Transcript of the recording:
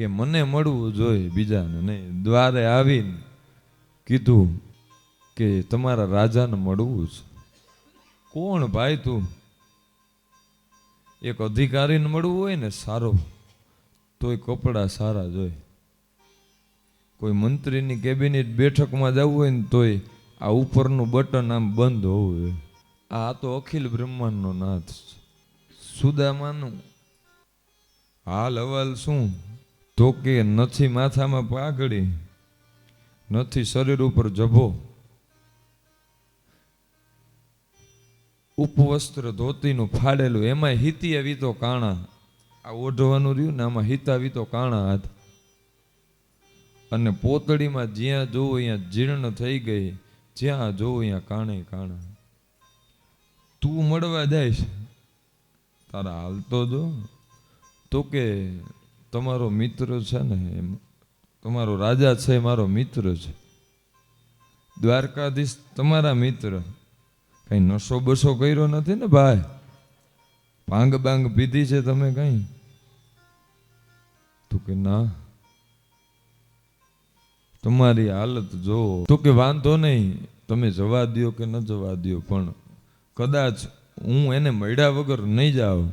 કે મને મળવું જોઈએ બીજાને નહીં. દ્વારે આવીને કીધું કે તમારા રાજાને મળવું છે. કોણ ભાઈ તું? એક અધિકારીને મળવું હોય ને સારો તોય કપડા સારા જોઈએ. કોઈ મંત્રીની કેબિનેટ બેઠકમાં જવું હોય ને તોય આ ઉપરનું બટન આમ બંધ હોવું જોઈએ. આ તો અખિલ બ્રહ્માંડનો નાથ. સુદામાનું હાલ હવાલ શું? તો કે નથી માથામાં પાઘડી, નથી શરીર ઉપર જભો, ઉપવસ્ત્ર ધોતીનું ફાડેલું, એમાં હિતી આવી તો કાણા. આ ઓઢવાનું રહ્યું ને આમાં હિત આવી તો કાણા હાથ. અને પોતળીમાં જ્યાં જોવું અહીંયા જીર્ણ થઈ ગઈ, જ્યાં જોવું અહીંયા કાણે કાણા. તું મળવા જાય તારા હાલતો જો. તો કે તમારો મિત્ર છે ને, એમ તમારો રાજા છે મારો મિત્ર છે. દ્વારકાધીશ તમારા મિત્ર. કઈ નશો બસો કર્યો નથી ને ભાઈ? ભાંગ બાંગ પીધી છે તમે કઈ? તું કે ના, તમારી હાલત જો. તો કે વાંધો નહીં, તમે જવા દો કે ન જવા દો, પણ કદાચ હું એને મળ્યા વગર નહીં જાઉં